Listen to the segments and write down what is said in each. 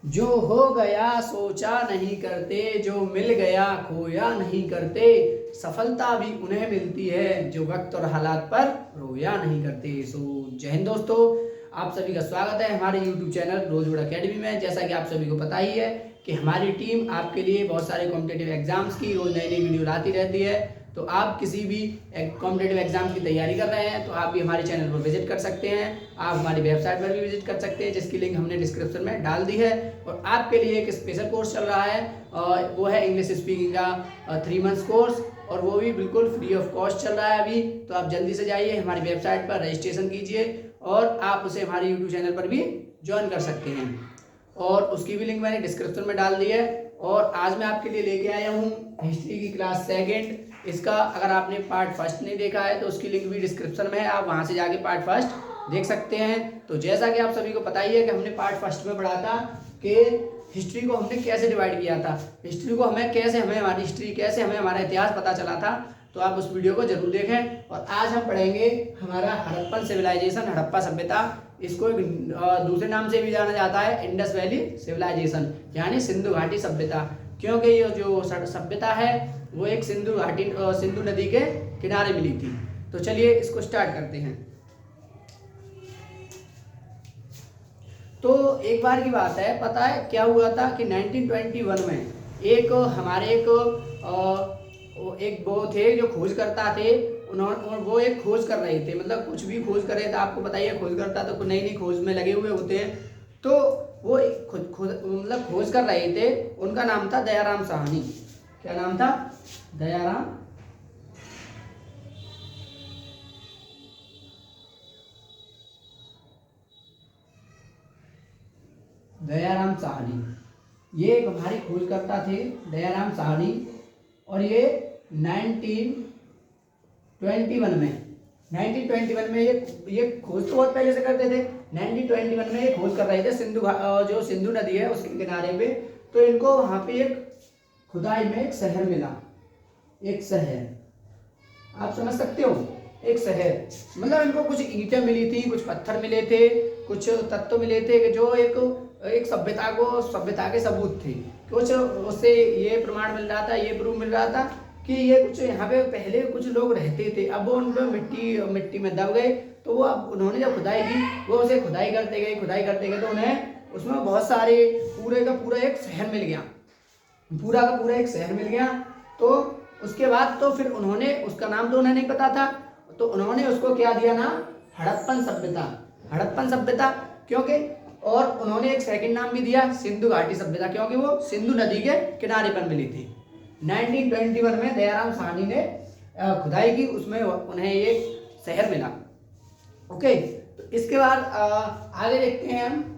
जो हो गया सोचा नहीं करते, जो मिल गया खोया नहीं करते, सफलता भी उन्हें मिलती है जो वक्त और हालात पर रोया नहीं करते। सो जय हिंद दोस्तों, आप सभी का स्वागत है हमारे YouTube चैनल रोजवुड एकेडमी में। जैसा कि आप सभी को पता ही है कि हमारी टीम आपके लिए बहुत सारे कॉम्पिटेटिव एग्जाम्स की रोज नई नई वीडियो लाती रहती है। तो आप किसी भी कॉम्पिटेटिव एग्जाम की तैयारी कर रहे हैं तो आप भी हमारे चैनल पर विजिट कर सकते हैं। आप हमारी वेबसाइट पर भी विजिट कर सकते हैं जिसकी लिंक हमने डिस्क्रिप्शन में डाल दी है। और आपके लिए एक स्पेशल कोर्स चल रहा है और वो है इंग्लिश स्पीकिंग का 3 मंथ्स कोर्स, और वो भी बिल्कुल फ्री ऑफ कॉस्ट चल रहा है अभी। तो आप जल्दी से जाइए हमारी वेबसाइट पर रजिस्ट्रेशन कीजिए और आप उसे हमारे यूट्यूब चैनल पर भी ज्वाइन कर सकते हैं, और उसकी भी लिंक मैंने डिस्क्रिप्शन में डाल दी है। और आज मैं आपके लिए लेके आया हूँ हिस्ट्री की क्लास सेकेंड। इसका अगर आपने पार्ट फर्स्ट नहीं देखा है तो उसकी लिंक भी डिस्क्रिप्शन में है, आप वहाँ से जाके पार्ट फर्स्ट देख सकते हैं। तो जैसा कि आप सभी को पता ही है कि हमने पार्ट फर्स्ट में पढ़ा था कि हिस्ट्री को हमने कैसे डिवाइड किया था, हिस्ट्री को हमें हमारी हिस्ट्री कैसे हमें हमारा इतिहास पता चला था। तो आप उस वीडियो को जरूर देखें। और आज हम पढ़ेंगे हमारा हड़प्पन सिविलाइजेशन, हड़प्पा सभ्यता। इसको एक दूसरे नाम से भी जाना जाता है इंडस वैली सिविलाइजेशन, यानी सिंधु घाटी सभ्यता। क्योंकि ये जो सभ्यता है वो एक सिंधु नदी के किनारे मिली थी। तो चलिए इसको स्टार्ट करते हैं। तो एक बार की बात है, पता है क्या हुआ था कि 1921 में एक हमारे एक वो थे जो खोज करता थे। उन्होंने वो एक खोज कर रहे थे, मतलब कुछ भी खोज कर रहे थे। आपको बताइए खोज करता तो नई नई खोज में लगे हुए होते हैं। तो वो मतलब खोज कर रहे थे। उनका नाम था दयाराम साहनी। क्या नाम था? दयाराम साहनी। ये एक हमारी खोजकर्ता थे दयाराम साहनी। और ये 1921 में ये खोज तो बहुत पहले से करते थे। 1921 में ये खोज कर रहे थे जो सिंधु नदी है उसके किनारे पे। तो इनको वहां पे एक खुदाई में एक शहर मिला। एक शहर, आप समझ सकते हो, एक शहर। मतलब इनको कुछ ईंटें मिली थी, कुछ पत्थर मिले थे, कुछ तत्व मिले थे कि जो एक सभ्यता के सबूत थे। कुछ उससे ये प्रमाण मिल रहा था, ये प्रूफ मिल रहा था कि ये कुछ यहाँ पे पहले कुछ लोग रहते थे। अब वो उन पे मिट्टी में दब गए। तो वो अब उन्होंने जब खुदाई की, वो उसे खुदाई करते गए तो उन्हें उसमें बहुत सारे पूरे का पूरा एक शहर मिल गया। पूरा का पूरा एक शहर मिल गया। तो उसके बाद तो फिर उन्होंने, उसका नाम तो उन्हें नहीं पता था, तो उन्होंने उसको क्या दिया नाम? हड़प्पन सभ्यता। हड़प्पन सभ्यता क्योंकि, और उन्होंने एक सेकंड नाम भी दिया सिंधु घाटी सभ्यता, क्योंकि वो सिंधु नदी के किनारे पर मिली थी। 1921 में दयाराम साहनी ने खुदाई की, उसमें उन्हें ये शहर मिला। ओके, तो इसके बाद आगे देखते हैं हम।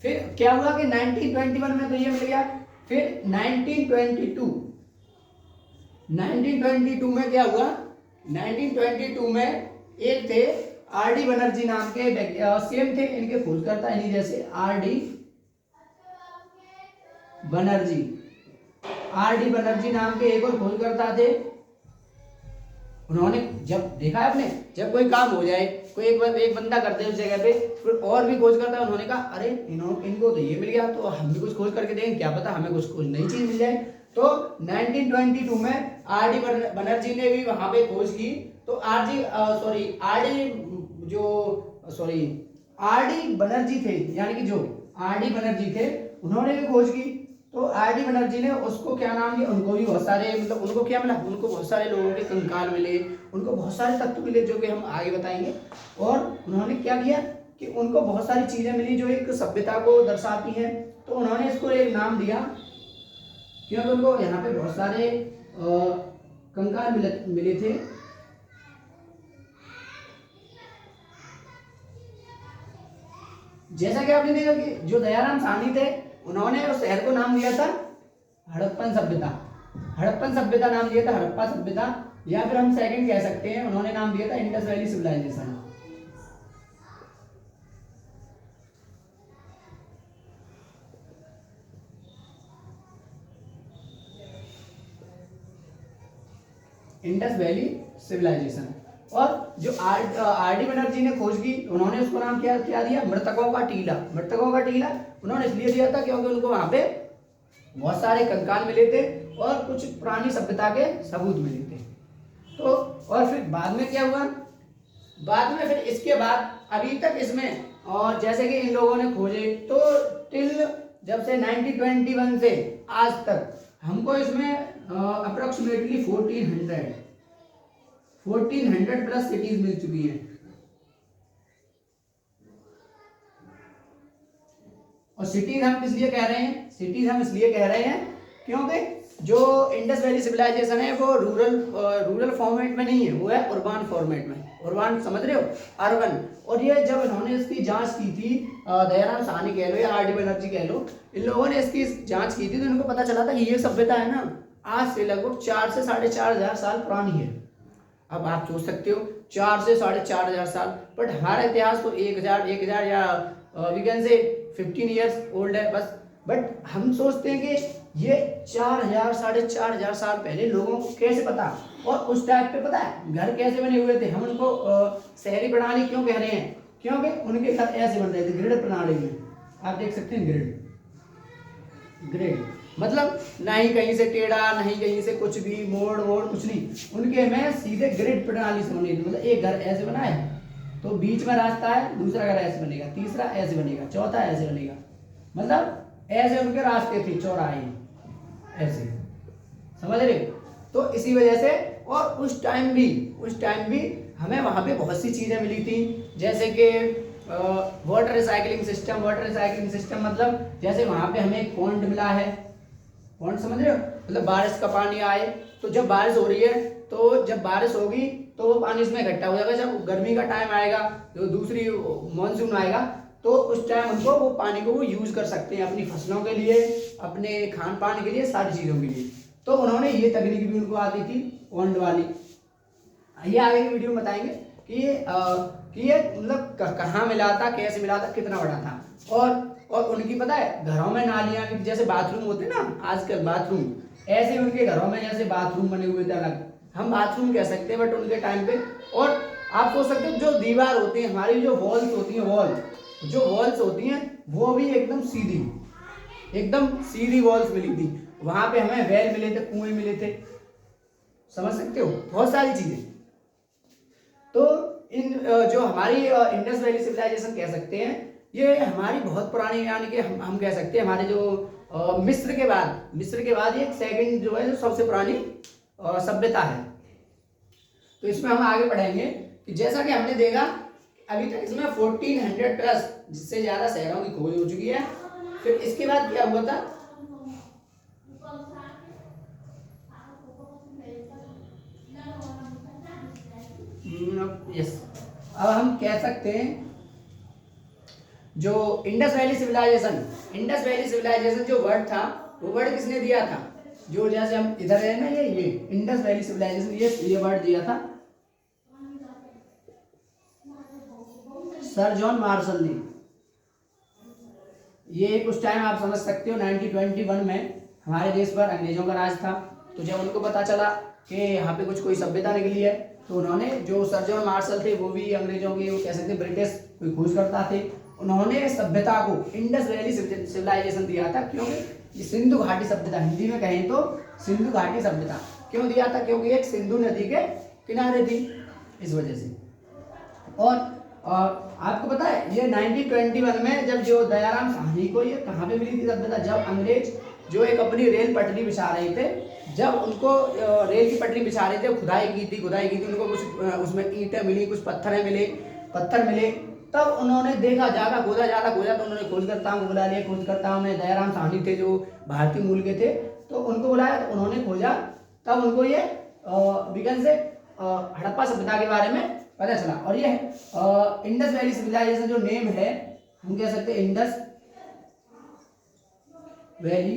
फिर क्या हुआ कि 1921 में तो ये मिल गया। फिर 1922 में क्या हुआ? 1922 में एक थे आर.डी. बनर्जी नाम के सेम थे इनके खोजकर्ता, इन्हीं जैसे आर.डी. बनर्जी नाम के एक और खोजकर्ता थे। उन्होंने जब देखा है आपने, जब कोई काम हो जाए, कोई एक बंदा करते हैं उस जगह पे, फिर और भी खोज करता है। उन्होंने कहा अरे इनको तो ये मिल गया, तो हम भी कुछ खोज करके देंगे, क्या पता हमें कुछ नई चीज मिल जाए। तो 1922 में आर.डी. बनर्जी ने भी वहां पे खोज की। तो आर.डी. बनर्जी थे, यानी कि जो आर.डी. बनर्जी थे, उन्होंने भी खोज की। तो आर.डी. बनर्जी ने उसको क्या नाम दिया? उनको भी बहुत सारे, मतलब उनको क्या मिला? उनको बहुत सारे लोगों के कंकाल मिले, उनको बहुत सारे तत्व मिले जो कि हम आगे बताएंगे। और उन्होंने क्या किया कि उनको बहुत सारी चीजें मिली जो एक सभ्यता को दर्शाती हैं। तो उन्होंने इसको एक नाम दिया, क्योंकि उनको यहाँ पे बहुत सारे कंकाल मिले थे। जैसा कि आपने देखा कि जो दयाराम साहनी थे, उन्होंने उस शहर को नाम दिया था हड़प्पन सभ्यता। हड़प्पन सभ्यता नाम दिया था हड़प्पा सभ्यता, या फिर हम सेकंड कह सकते हैं, उन्होंने नाम दिया था Indus valley civilisation. Indus valley civilisation. और जो R.D. बनर्जी ने खोज की, उन्होंने उसको नाम क्या क्या दिया, मृतकों का टीला। मृतकों का टीला उन्होंने इसलिए दिया था क्योंकि उनको वहां पे बहुत सारे कंकाल मिले थे और कुछ पुरानी सभ्यता के सबूत मिले थे। तो और फिर बाद में क्या हुआ, बाद में फिर इसके बाद अभी तक इसमें, और जैसे कि इन लोगों ने खोजे तो टिल जब से 1921 से आज तक हमको इसमें अप्रोक्सीमेटली 1400 प्लस सिटीज मिल चुकी हैं। और सिटीज हम इसलिए कह रहे हैं, सिटीज हम इसलिए कह रहे हैं क्योंकि जो इंडस वैली सिविलाइजेशन है वो रूरल फॉर्मेट में नहीं है, वो है अर्बन फॉर्मेट में। अर्बन समझ रहे हो, अर्बन। और ये जब इन्होंने इसकी जांच की थी, दयाराम साहनी कह लो या R.D. बनर्जी कह लो, इन लोगों ने इसकी जांच की थी तो इनको पता चला था कि ये सभ्यता है ना आज से लगभग 4 से 4,500 साल पुरानी है। अब आप सोच सकते हो 4 से 4,500 साल, बट हमारा इतिहास तो 1,000 या we can say 15 years old है बस। बट हम सोचते हैं कि ये 4,000 4,500 साल पहले लोगों को कैसे पता, और उस टाइप पे पता है घर कैसे बने हुए थे। हम उनको शहरी प्रणाली क्यों कह रहे हैं, क्योंकि उनके घर ऐसे बन रहे थे ग्रिड प्रणाली में। आप देख सकते हैं ग्रिड मतलब नहीं कहीं से टेढ़ा, नहीं कहीं से कुछ भी मोड़ कुछ नहीं, उनके में सीधे ग्रिड प्रणाली से बनी। मतलब एक घर ऐसे बना है तो बीच में रास्ता है, दूसरा घर ऐसे बनेगा, तीसरा ऐसे बनेगा, चौथा ऐसे बनेगा, मतलब ऐसे उनके रास्ते थे, चौराहे ऐसे, समझ रहे। तो इसी वजह से, और उस टाइम भी हमें वहां पे बहुत सी चीजें मिली थी, जैसे कि वाटर रिसाइकलिंग सिस्टम मतलब जैसे वहां पे हमें एक पॉन्ड मिला है। पॉन्ड समझ रहे हो, मतलब बारिश का पानी आए तो जब बारिश हो रही है तो जब बारिश होगी तो वो पानी इसमें इकट्ठा हो जाएगा। जब गर्मी का टाइम आएगा, जो दूसरी मानसून आएगा, तो उस टाइम उनको वो पानी को वो यूज कर सकते हैं अपनी फसलों के लिए, अपने खान पान के लिए, सारी चीजों के लिए। तो उन्होंने ये तकनीक भी उनको आती थी पॉन्ड वाली। ये आगे की वीडियो में बताएंगे कि ये मतलब कहाँ मिला था, कैसे मिला था, कितना बड़ा था। और उनकी पता है घरों में नालियां भी, जैसे बाथरूम होते ना आजकल बाथरूम, ऐसे उनके घरों में जैसे बाथरूम बने हुए थे अलग, हम बाथरूम कह सकते हैं बट उनके टाइम पे। और आप सोच सकते हो जो दीवार होती है हमारी, जो वॉल्स होती हैं वो भी एकदम सीधी वॉल्स मिली थी। वहां पे हमें वेल मिले थे, कुएं मिले थे, समझ सकते हो, बहुत सारी चीजें। तो इन जो हमारी इंडस वैली सिविलाइजेशन कह सकते हैं, ये हमारी बहुत पुरानी, यानी कि हम कह सकते हैं हमारे जो मिस्र के बाद ये सेकंड जो है जो सबसे पुरानी सभ्यता है। तो इसमें हम आगे पढ़ेंगे कि जैसा कि हमने देखा अभी तक इसमें 1400 प्लस, जिससे ज्यादा शहरों की खोज हो चुकी है। फिर इसके बाद क्या हुआ था, यस, अब हम कह सकते हैं जो इंडस वैली सिविलाइजेशन जो वर्ड था, वो वर्ड किसने दिया था, जो जैसे हम इधर है ना, ये इंडस वैली सिविलाइजेशन, ये वर्ड दिया था सर जॉन मार्शल ने। ये उस टाइम आप समझ सकते हो 1921 में हमारे देश पर अंग्रेजों का राज था। तो जब उनको पता चला कि यहाँ पे कोई सभ्यता निकली है, तो उन्होंने, जो सर जॉन मार्शल थे वो भी अंग्रेजों के, वो कह सकते ब्रिटिश कोई खोजकर्ता थे, उन्होंने सभ्यता को इंडस वैली सिविलाइजेशन दिया था। क्योंकि ये सिंधु घाटी सभ्यता, हिंदी में कहें तो सिंधु घाटी सभ्यता क्यों दिया था, क्योंकि एक सिंधु नदी के किनारे थी, इस वजह से। और आपको पता है ये 1921 में जब जो दयाराम साहनी को ये कहाँ पे मिली थी सभ्यता, जब अंग्रेज जो एक अपनी रेल पटरी बिछा रहे थे, जब उनको रेल की पटरी बिछा रहे थे, खुदाई की थी, उनको कुछ उसमें ईंटें मिली, कुछ पत्थर मिले, तब उन्होंने देखा, जागा खोजा, तो उन्होंने खोजकर्ताओं को बुला लिया। खोजकर्ताओं में दयाराम साहनी थे जो भारतीय मूल के थे, तो उनको बुलाया, तो उन्होंने खोजा, तब उनको ये विगन से हड़प्पा सभ्यता के बारे में पता चला। और ये इंडस वैली सिविलाइजेशन जो नेम है, हम कह सकते हैं इंडस वैली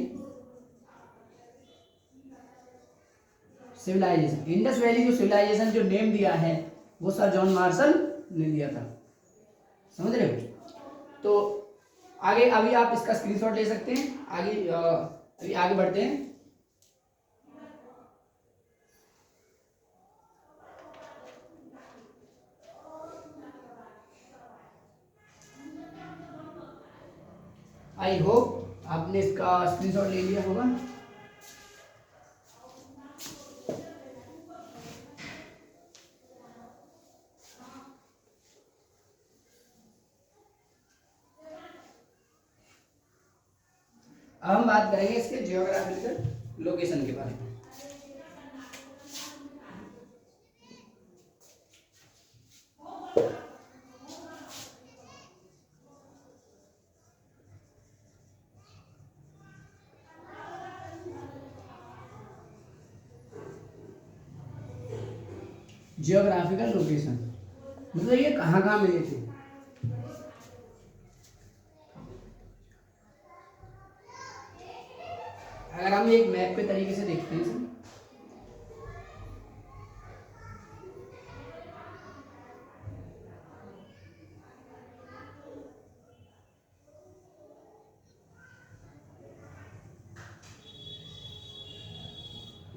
जो सिविलाइजेशन जो नेम दिया है वो सर जॉन मार्शल ने दिया था, समझ रहे हो। तो आगे अभी आप इसका स्क्रीनशॉट ले सकते हैं। अभी आगे बढ़ते हैं। आई होप आपने इसका स्क्रीनशॉट ले लिया होगा। अब हम बात करेंगे इसके जियोग्राफिकल लोकेशन के बारे में। जियोग्राफिकल लोकेशन मतलब ये कहाँ कहाँ मिले थे। अगर हम एक मैप के तरीके से देखते हैं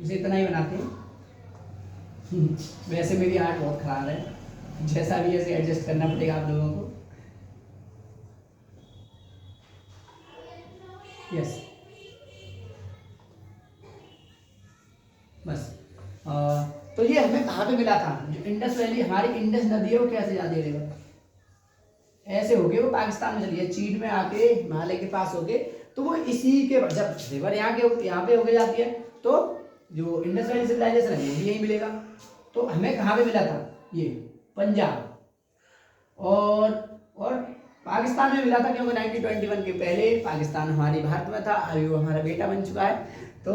इसे इतना ही बनाते हैं। वैसे मेरी आर्ट बहुत खराब है, जैसा भी ऐसे एडजस्ट करना पड़ेगा आप लोगों को। यस बस तो ये हमें कहाँ पे मिला था, जो इंडस वैली हमारी इंडस नदी है वो कैसे जाती है, ऐसे हो गए वो पाकिस्तान में चली है, चीन में आके हिमालय के पास हो गए, तो वो इसी के जब रिवर यहाँ पे होके जाती है तो जो इंडस वैली सिविलाइजेशन है वो भी यही मिलेगा। तो हमें कहाँ पे मिला था, ये पंजाब और पाकिस्तान में मिला था, क्योंकि 1921 के पहले पाकिस्तान हमारी भारत में था, अभी वो हमारा बेटा बन चुका है। तो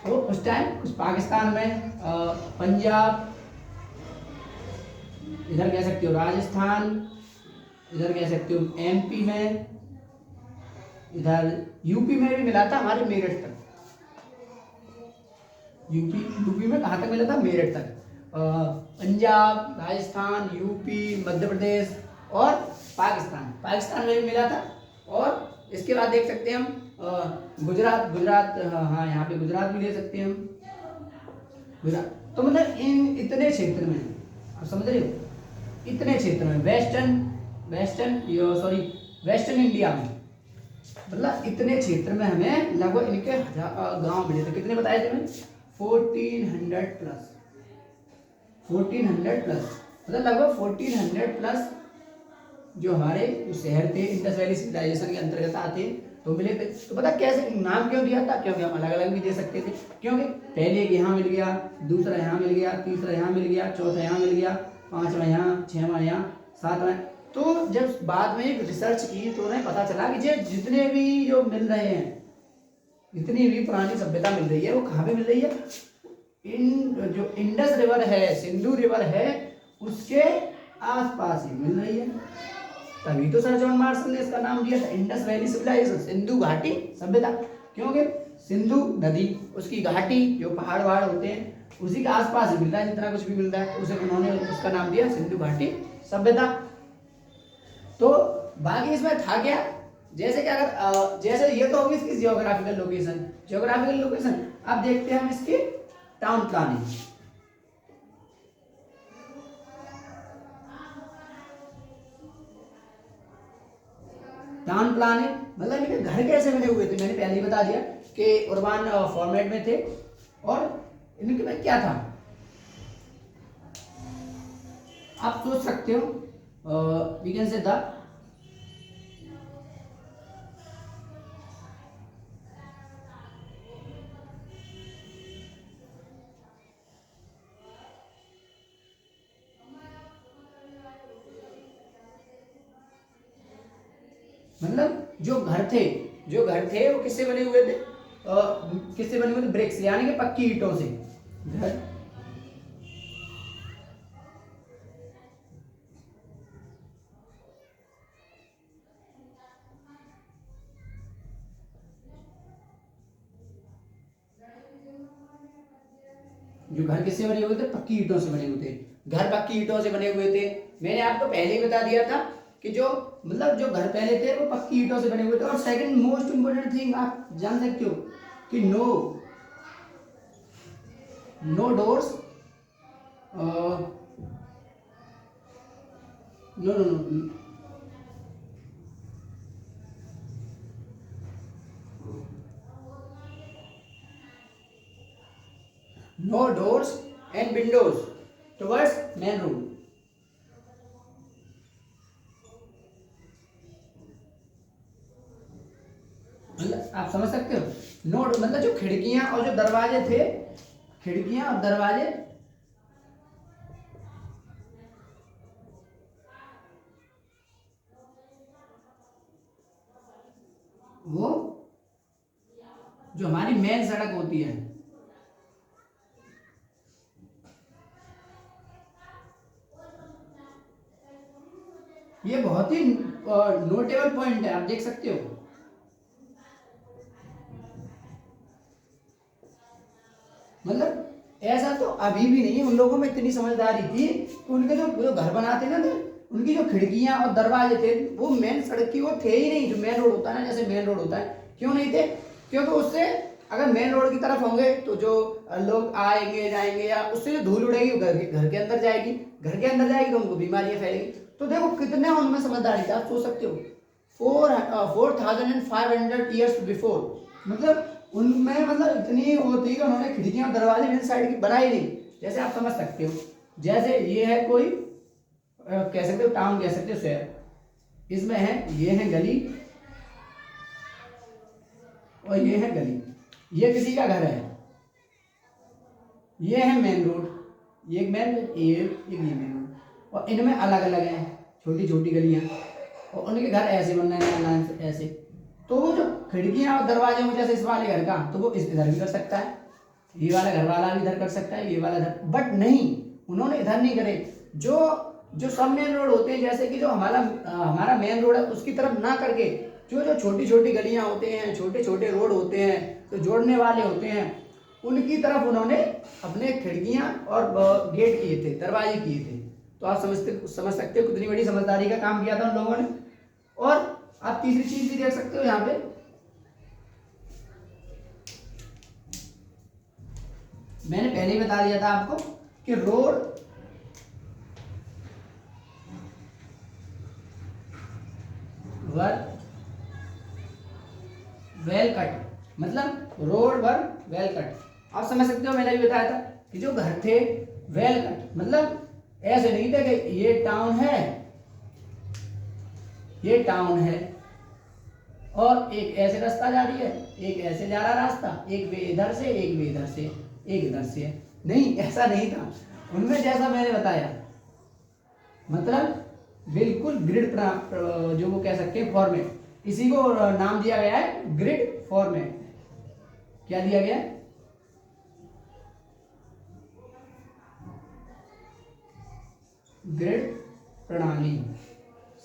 वो उस टाइम उस पाकिस्तान में पंजाब, इधर कह सकते हो राजस्थान, इधर कह सकते हो एमपी में, इधर यूपी में भी मिला था हमारे मेरठ तक। यूपी में कहाँ तक मिला था, मेरठ तक। पंजाब, राजस्थान, यूपी, मध्य प्रदेश और पाकिस्तान में भी मिला था। और इसके बाद देख सकते हैं हम गुजरात, हाँ यहाँ पे गुजरात भी ले सकते हैं हम, गुजरात। तो मतलब इन इतने क्षेत्र में आप समझ रहे हो, इतने क्षेत्र में वेस्टर्न इंडिया में, मतलब इतने क्षेत्र में हमें लगभग इनके गांव मिले थे। कितने बताए थे मैंने, 1400 प्लस, 1400 प्लस, मतलब लगभग 1400 प्लस जो हमारे शहर थे इंडस वैली सिविलाइजेशन के अंतर्गत आते तो मिले थे। तो पता कैसे नाम क्यों दिया था, क्योंकि हम अलग अलग भी दे सकते थे, क्योंकि पहले एक यहाँ मिल गया, दूसरा यहाँ मिल गया, तीसरा यहाँ मिल गया, चौथा यहाँ मिल गया, पांचवा यहाँ, छठवां यहाँ, सातवां। तो जब बाद में एक रिसर्च की तो उन्हें पता चला कि जितने भी जो मिल रहे हैं, जितनी भी पुरानी सभ्यता मिल रही है वो कहाँ पे मिल रही है, इन जो इंडस रिवर है, सिंधु रिवर है, उसके आसपास ही मिल रही है। तभी तो सर जॉन मार्शल ने इसका नाम दिया था इंडस वैली सिविलाइजेशन, सिंधु घाटी सभ्यता, क्योंकि सिंधु नदी, उसकी घाटी, जो पहाड़ वहाड़ होते हैं उसी के आसपास ही मिलता है, जितना कुछ भी मिलता है उसे उन्होंने उसका नाम दिया सिंधु घाटी सभ्यता। तो बाकी इसमें था क्या, जैसे कि अगर जैसे ये तो होगी इसकी जियोग्राफिकल लोकेशन। अब देखते हैं हम इसकी टाउन प्लानिंग। टाउन प्लानिंग मतलब इनके घर कैसे बने हुए थे, मैंने पहले ही बता दिया कि उर्बान फॉर्मेट में थे। और इनके में क्या था, आप सोच सकते हो, वी कैन से था मतलब जो घर थे वो किससे बने हुए थे, किससे बने हुए थे, ब्रिक्स यानी कि पक्की ईंटों से घर। जो घर किससे बने हुए थे, पक्की ईंटों से बने हुए थे, घर पक्की ईंटों से बने हुए थे। मैंने आपको पहले ही बता दिया था कि जो मतलब जो घर पहले थे वो पक्की ईंटों से बने हुए थे। और सेकंड मोस्ट इंपोर्टेंट थिंग आप जान सकते हो कि no doors, no no doors and windows towards main road. मतलब आप समझ सकते हो, नो मतलब जो खिड़कियां और जो दरवाजे थे, खिड़कियां और दरवाजे वो जो हमारी मेन सड़क होती है, ये बहुत ही नोटेबल पॉइंट है, आप देख सकते हो। मतलब ऐसा तो अभी भी नहीं है, उन लोगों में इतनी समझदारी थी कि उनके जो जो घर बनाते ना थे, उनकी जो खिड़कियां और दरवाजे थे वो मेन सड़क की ओर थे ही नहीं। जो मेन रोड होता है ना, जैसे मेन रोड होता है, क्यों नहीं थे? क्योंकि उससे अगर मेन रोड की तरफ होंगे तो जो लोग आएंगे जाएंगे या उससे जो धूल उड़ेगी वो घर के अंदर जाएगी, घर के अंदर जाएगी तो उनको बीमारियां फैलेगी। तो देखो कितने उनमें समझदारी थी, आप सोच सकते हो। 4500 ईयर्स बिफोर, मतलब उनमें मतलब इतनी वो थी कि उन्होंने खिड़कियां और दरवाजे मेन साइड की बनाई नहीं। जैसे आप समझ सकते हो, जैसे ये है कोई कह सकते हो टाउन, कह सकते हो शहर, इसमें है ये है गली और ये है गली, ये किसी का घर है, ये है मेन रोड, ये मेन ये मेन रोड, और इनमें अलग अलग हैं छोटी छोटी गलियां, और उनके घर ऐसे बन रहे हैं लाइन से ऐसे। तो वो जो खिड़कियां और दरवाजे हो जैसे इस वाले घर का, तो वो इस इधर भी कर सकता है, ये वाला घर वाला भी इधर कर सकता है, ये वाला इधर, बट नहीं, उन्होंने इधर नहीं करे। जो जो सब मेन रोड होते हैं, जैसे कि जो हमारा मेन रोड है उसकी तरफ ना करके जो जो छोटी छोटी गलियां होते हैं, छोटे छोटे रोड होते हैं, तो जोड़ने वाले होते हैं, उनकी तरफ उन्होंने अपने खिड़कियां और गेट किए थे, दरवाजे किए थे। तो आप समझ सकते हो कितनी बड़ी समझदारी का काम किया था उन लोगों ने। और आप तीसरी चीज भी देख सकते हो यहाँ पे, मैंने पहले ही बता दिया था आपको कि रोड वर वेल कट, मतलब रोड वर वेल कट। आप समझ सकते हो, मैंने भी बताया था कि जो घर थे वेल कट, मतलब ऐसे नहीं था कि ये टाउन है, ये टाउन है और एक ऐसे रास्ता जा रही है, एक ऐसे जा रहा रास्ता, एक वे इधर से, एक वे इधर से, एक इधर से, नहीं, ऐसा नहीं था उनमें जैसा मैंने बताया। मतलब बिल्कुल ग्रिड जो वो कह सकते हैं फॉर्मेट, इसी को नाम दिया गया है ग्रिड फॉर्मेट। क्या दिया गया है? ग्रिड प्रणाली।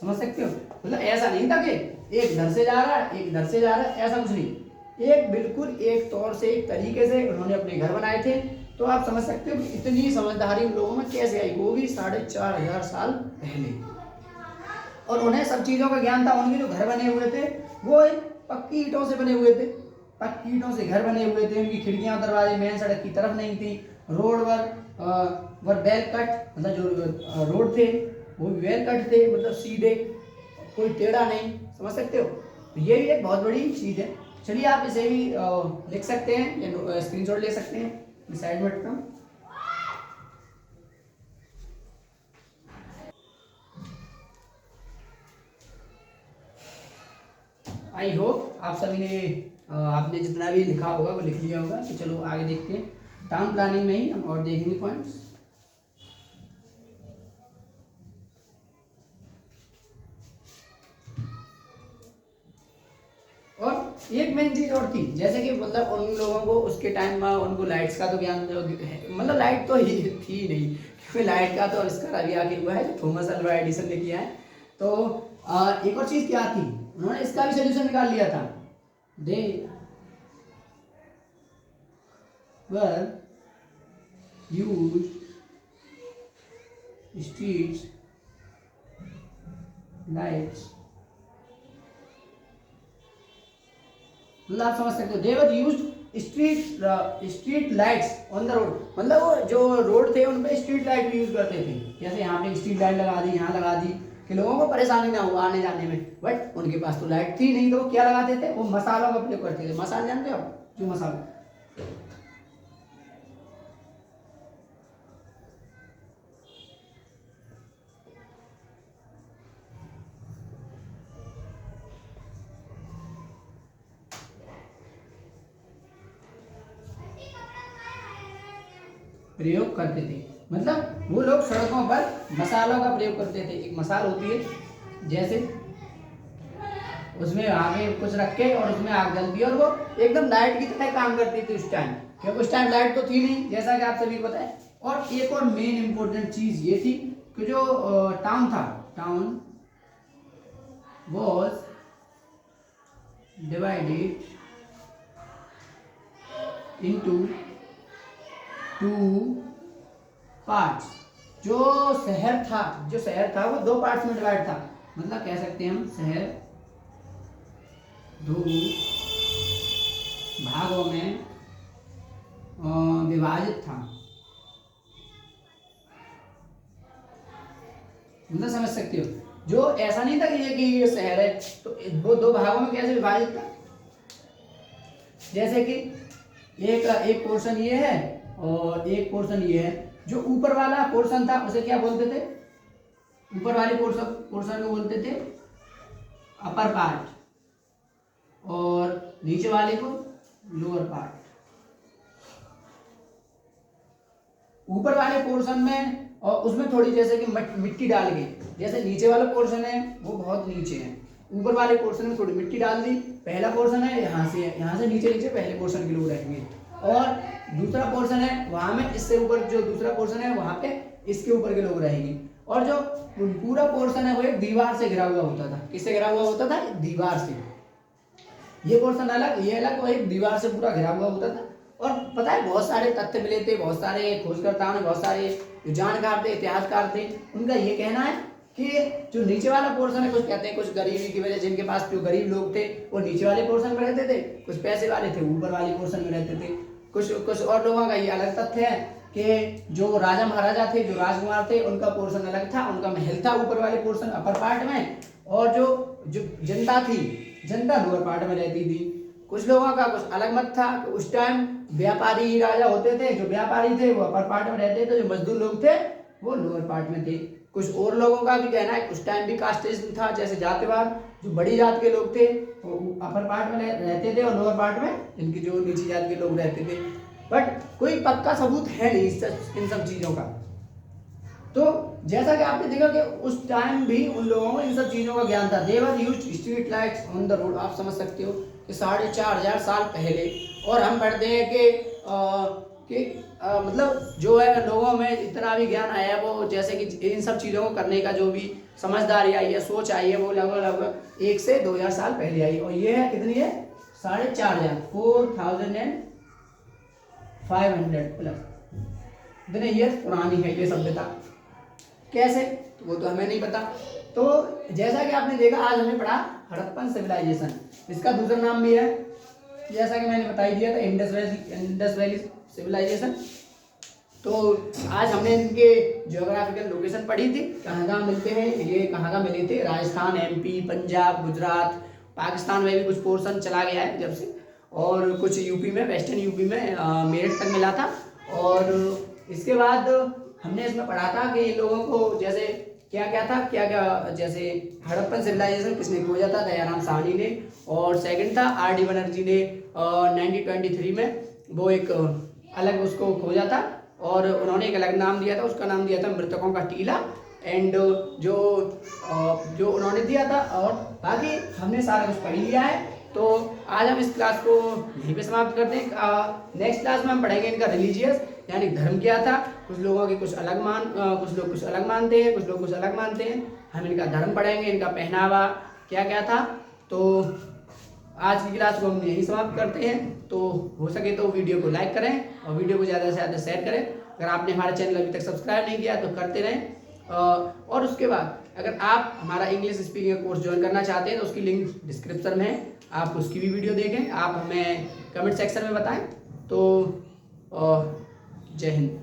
समझ सकते हो, मतलब ऐसा नहीं था कि एक इधर से जा रहा है एक इधर से जा रहा है, ऐसा कुछ नहीं, एक बिल्कुल एक तौर से एक तरीके से उन्होंने अपने घर बनाए थे। तो आप समझ सकते हो कि इतनी समझदारी उन लोगों में कैसे आई, वो भी 4500 साल पहले। और उन्हें सब चीज़ों का ज्ञान था। उनके जो घर बने हुए थे वो एक पक्की ईंटों से बने हुए थे, पक्की ईंटों से घर बने हुए थे, उनकी खिड़कियां दरवाजे मेन सड़क की तरफ नहीं थी, रोड वर वेल कट, मतलब जो रोड थे वो भी वेल कट थे, मतलब सीधे, कोई टेढ़ा नहीं। समझ सकते हो, तो ये भी एक बहुत बड़ी चीज़ है। चलिए आप इसे भी लिख सकते हैं या स्क्रीनशॉट ले सकते हैं, साइड में रखता हूँ। आई होप आप सभी ने आपने जितना भी लिखा होगा वो लिख लिया होगा। तो चलो आगे देखते हैं, टाउन प्लानिंग में ही हम और देखेंगे पॉइंट्स। और एक मेन चीज और थी, जैसे कि मतलब उन लोगों को उसके टाइम में उनको लाइट्स का तो ज्ञान मतलब लाइट तो ही थी नहीं, क्योंकि लाइट का तो आविष्कार अभी आगे हुआ है, जो थॉमस अल्वा एडिसन ने किया है। तो एक और चीज क्या थी, उन्होंने इसका भी सोल्यूशन निकाल लिया था। They were use streets lights, मतलब आप समझ सकते हो, they were used street lights on the road, मतलब वो जो रोड थे उन पे स्ट्रीट लाइट भी यूज करते थे। जैसे यहाँ पे स्ट्रीट लाइट लगा दी, यहाँ लगा दी कि लोगों को परेशानी ना हो आने जाने में, बट उनके पास तो लाइट थी नहीं, तो वो क्या लगाते थे, वो मसालों का प्रयोग करते थे। मसाले जानते हो, जो मसाला प्रयोग करते थे। मतलब वो लोग सड़कों पर मसालों का प्रयोग करते थे। एक मसाल होती है, जैसे उसमें आगे कुछ रख के और उसमें आग जलती है और वो एकदम लाइट की तरह काम करती थी उस टाइम, क्योंकि उस टाइम लाइट तो थी नहीं, जैसा कि आप सभी को पता है। और एक और मेन इंपॉर्टेंट चीज ये थी कि जो टाउन था, town was divided into two parts. जो शहर था वो दो पार्ट्स में डिवाइड था। मतलब कह सकते हैं हम शहर दो भागों में विभाजित था। मतलब समझ सकते हो, जो ऐसा नहीं था कि ये शहर है तो वो दो भागों में कैसे विभाजित था। जैसे कि एक पोर्शन ये है और एक पोर्शन ये है। जो ऊपर वाला पोर्शन था उसे क्या बोलते थे, ऊपर वाले पोर्शन को बोलते थे अपर पार्ट, और नीचे वाले को लोअर पार्ट। ऊपर वाले पोर्शन में और उसमें थोड़ी जैसे कि मिट्टी डाल के, जैसे नीचे वाला पोर्शन है वो बहुत नीचे है, ऊपर वाले पोर्शन में थोड़ी मिट्टी डाल दी। पहला पोर्शन है यहाँ से नीचे पहले पोर्शन के लोग रहेंगे, और दूसरा पोर्शन है वहां में इससे ऊपर जो दूसरा पोर्शन है वहां पे इसके ऊपर के लोग रहेंगे। और जो पूरा पोर्शन है वो एक दीवार से घिरा हुआ होता था। किससे घिरा हुआ होता था? दीवार से। ये पोर्शन अलग, ये अलग, वो एक दीवार से पूरा घिरा हुआ होता था। और पता है बहुत सारे तथ्य मिले थे, बहुत सारे खोजकर्ताओं ने, बहुत सारे जो जानकार थे, इतिहासकार थे, उनका ये कहना है कि जो नीचे वाला पोर्शन है, कुछ कहते हैं कुछ गरीबी की वजह, जिनके पास जो गरीब लोग थे वो नीचे वाले पोर्शन में रहते थे, कुछ पैसे वाले थे ऊपर वाले पोर्शन में रहते थे। कुछ और लोगों का ये अलग तथ्य है कि जो राजा महाराजा थे, जो राजकुमार थे, उनका पोर्शन अलग था, उनका महल था ऊपर वाले पोर्शन अपर पार्ट में, और जो जनता थी, जनता लोअर पार्ट में रहती थी। कुछ लोगों का कुछ अलग मत था। उस टाइम व्यापारी राजा होते थे, जो व्यापारी थे वो अपर पार्ट में रहते थे, जो मजदूर लोग थे वो लोअर पार्ट में थे। कुछ और लोगों का भी कहना है उस टाइम भी कास्टिज्म था, जैसे जातिवाद, जो बड़ी जात के लोग थे वो अपर पार्ट में रहते थे और लोअर पार्ट में इनकी जो नीची जात के लोग रहते थे। बट कोई पक्का सबूत है नहीं इन सब चीजों का। तो जैसा कि आपने देखा कि उस टाइम भी उन लोगों को इन सब चीजों का ज्ञान था। They were used street lights on the road. आप समझ सकते हो कि 4,500 साल पहले। और हम पढ़ते हैं कि मतलब जो है लोगों में इतना भी ज्ञान आया, वो जैसे कि इन सब चीज़ों को करने का जो भी समझदारी आई है, सोच आई है, वो लगभग 1 से 2,000 साल पहले आई। और ये है कितनी है? 4,500, 4,500 प्लस इतने ईयर्स पुरानी है ये सभ्यता। कैसे? तो वो तो हमें नहीं पता। तो जैसा कि आपने देखा, आज हमने पढ़ा हड़प्पन सिविलाइजेशन। इसका दूसरा नाम भी है, जैसा कि मैंने बता ही दिया था, इंडस वैली सिविलाइजेशन। तो आज हमने इनके ज्योग्राफिकल लोकेशन पढ़ी थी, कहाँ मिलते हैं ये, कहाँ मिले थे। राजस्थान, MP, पंजाब, गुजरात, पाकिस्तान में भी कुछ पोर्शन चला गया है जब से, और कुछ यूपी में, वेस्टर्न यूपी में मेरठ तक मिला था। और इसके बाद हमने इसमें पढ़ा था कि इन लोगों को जैसे क्या था, जैसे हड़प्पन सिविलाइजेशन किसने खोजा था? दयाराम साहनी ने। और सेकंड था RD बनर्जी ने 1923 में वो एक अलग उसको खोजा था, और उन्होंने एक अलग नाम दिया था, उसका नाम दिया था मृतकों का टीला। एंड जो उन्होंने दिया था, और बाकी हमने सारा कुछ पढ़ लिया है। तो आज हम इस क्लास को यहीं पे समाप्त करते हैं। नेक्स्ट क्लास में हम पढ़ेंगे इनका रिलीजियस, यानी धर्म क्या था। कुछ लोगों के कुछ लोग कुछ अलग मानते हैं, कुछ लोग कुछ अलग मानते हैं। हम इनका धर्म पढ़ेंगे, इनका पहनावा क्या था। तो आज की क्लास को हम यहीं समाप्त करते हैं। तो हो सके तो वीडियो को लाइक करें और वीडियो को ज़्यादा से ज़्यादा शेयर करें। अगर आपने हमारे चैनल अभी तक सब्सक्राइब नहीं किया तो करते रहें। और उसके बाद अगर आप हमारा इंग्लिश स्पीकिंग कोर्स ज्वाइन करना चाहते हैं तो उसकी लिंक डिस्क्रिप्शन में है, आप उसकी भी वीडियो देखें। आप हमें कमेंट सेक्शन में बताएं। तो जय हिंद।